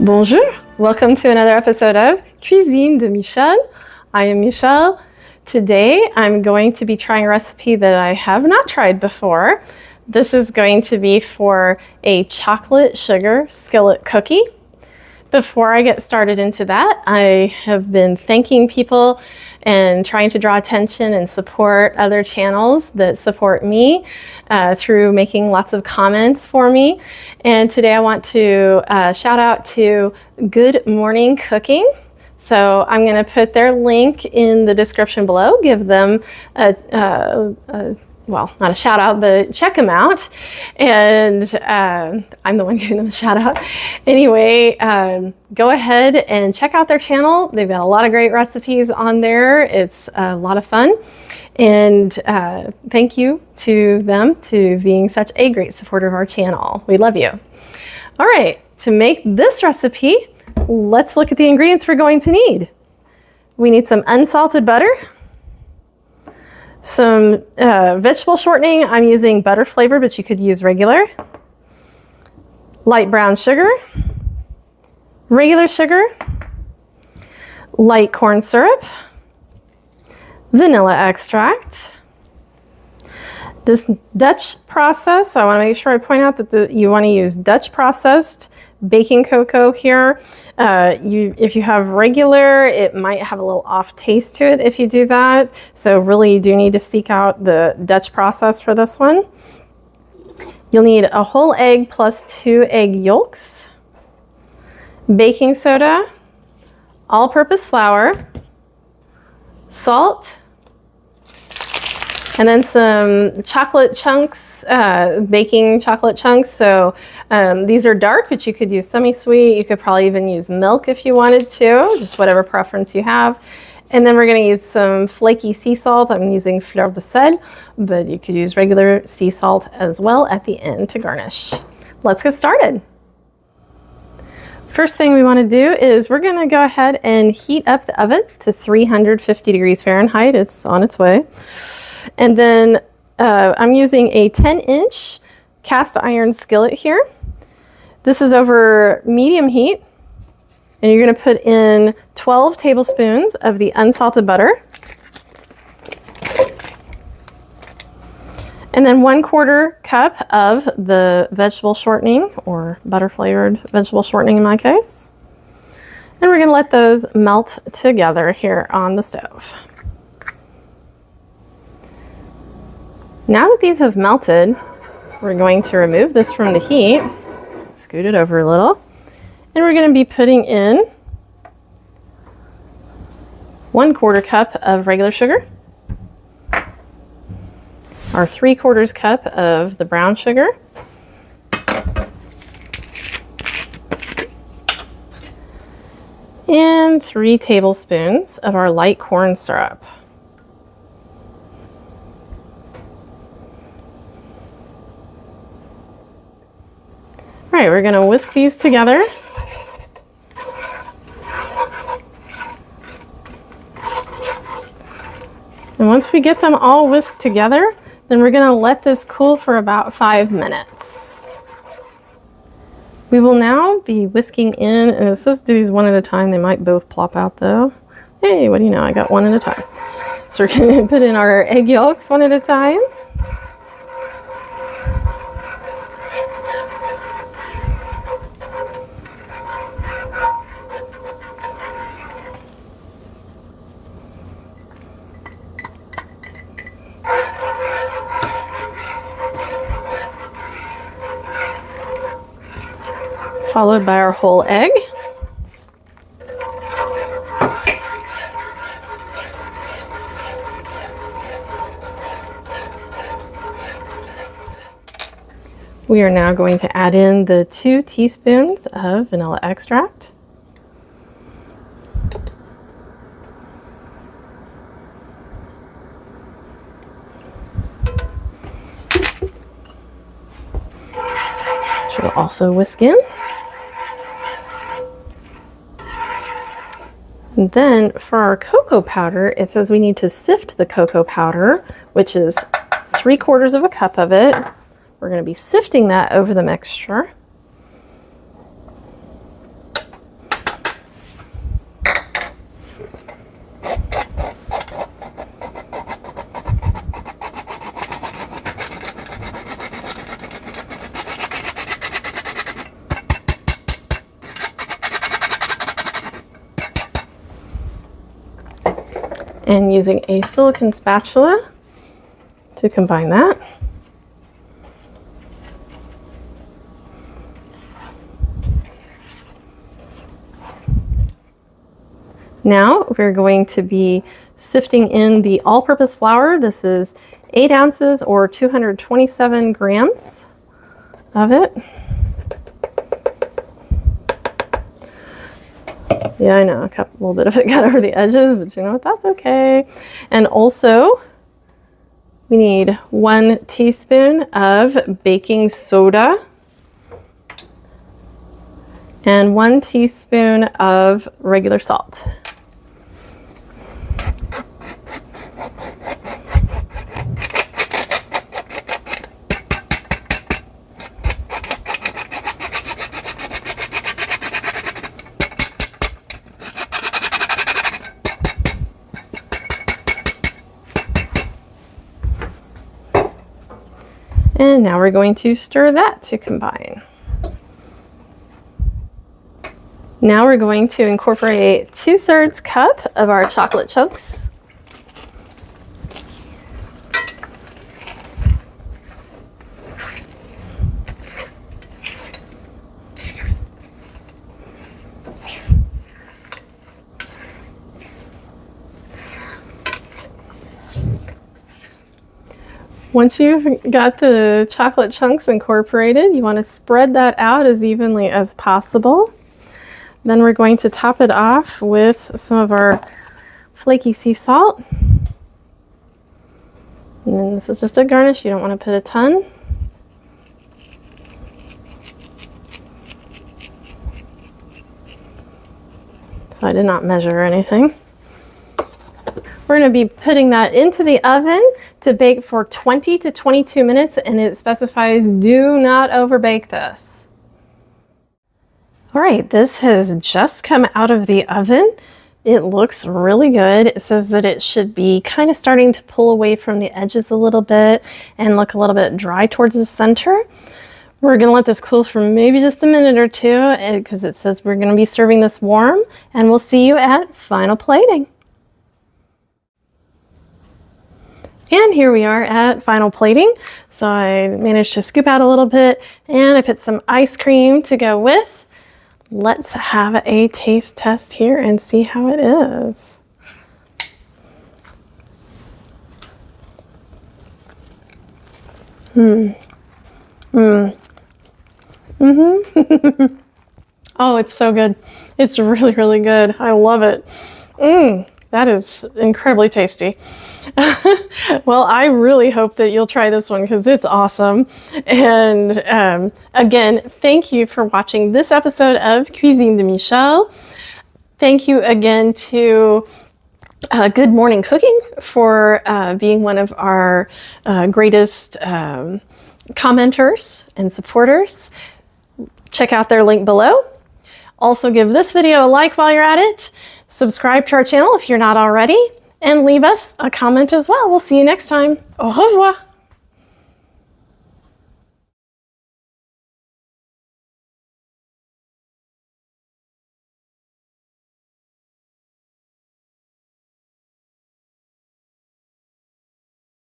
Bonjour, welcome to another episode of Cuisine de Michel. I am Michelle. Today I'm going to be trying a recipe that I have not tried before. This is going to be for a chocolate sugar skillet cookie. Before I get started into that, I have been thanking people and trying to draw attention and support other channels that support me through making lots of comments for me. And today I want to shout out to Good Morning Cooking. So I'm going to put their link in the description below, give them well, not a shout out, but check them out. And I'm the one giving them a shout out. Anyway, go ahead and check out their channel. They've got a lot of great recipes on there. It's a lot of fun. And thank you to them to being such a great supporter of our channel. We love you. All right, to make this recipe, let's look at the ingredients we're going to need. We need some unsalted butter, some vegetable shortening. I'm using butter flavor, but you could use regular. Light brown sugar, regular sugar, light corn syrup, vanilla extract. This Dutch process, so I want to make sure I point out that you want to use Dutch processed baking cocoa here. If you have regular, it might have a little off taste to it if you do that. So really you do need to seek out the Dutch process for this one. You'll need a whole egg plus 2 egg yolks, baking soda, all-purpose flour, salt, and then some chocolate chunks, baking chocolate chunks. So these are dark, but you could use semi-sweet. You could probably even use milk if you wanted to, just whatever preference you have. And then we're gonna use some flaky sea salt. I'm using fleur de sel, but you could use regular sea salt as well at the end to garnish. Let's get started. First thing we wanna do is we're gonna go ahead and heat up the oven to 350 degrees Fahrenheit. It's on its way. And then I'm using a 10-inch cast iron skillet here. This is over medium heat. And you're going to put in 12 tablespoons of the unsalted butter. And then 1/4 cup of the vegetable shortening, or butter flavored vegetable shortening in my case. And we're going to let those melt together here on the stove. Now that these have melted, we're going to remove this from the heat, scoot it over a little, and we're going to be putting in 1/4 cup of regular sugar, our 3/4 cup of the brown sugar, and 3 tablespoons of our light corn syrup. All right, we're gonna whisk these together. And once we get them all whisked together, then we're gonna let this cool for about 5 minutes. We will now be whisking in, and it says do these one at a time. They might both plop out though. Hey, what do you know? I got one at a time. So we're gonna put in our egg yolks one at a time. Followed by our whole egg. We are now going to add in the 2 teaspoons of vanilla extract. Which we'll also whisk in. And then for our cocoa powder, it says we need to sift the cocoa powder, which is 3/4 of a cup of it. We're going to be sifting that over the mixture. And using a silicone spatula to combine that. Now we're going to be sifting in the all-purpose flour. This is 8 ounces or 227 grams of it. Yeah, I know, a little bit of it got over the edges, but you know what, that's okay. And also, we need 1 teaspoon of baking soda and 1 teaspoon of regular salt. And now we're going to stir that to combine. Now we're going to incorporate 2/3 cup of our chocolate chunks. Once you've got the chocolate chunks incorporated, you want to spread that out as evenly as possible. Then we're going to top it off with some of our flaky sea salt. And then this is just a garnish, you don't want to put a ton. So I did not measure anything. We're going to be putting that into the oven to bake for 20 to 22 minutes, and it specifies do not overbake this. All right, this has just come out of the oven. It looks really good. It says that it should be kind of starting to pull away from the edges a little bit and look a little bit dry towards the center. We're going to let this cool for maybe just a minute or two because it says we're going to be serving this warm, and we'll see you at final plating. And here we are at final plating. So I managed to scoop out a little bit and I put some ice cream to go with. Let's have a taste test here and see how it is. Oh, it's so good. It's really, really good. I love it. That is incredibly tasty. Well, I really hope that you'll try this one because it's awesome. And again, thank you for watching this episode of Cuisine de Michel. Thank you again to Good Morning Cooking for being one of our greatest commenters and supporters. Check out their link below. Also give this video a like while you're at it. Subscribe to our channel if you're not already, and leave us a comment as well. We'll see you next time. Au revoir.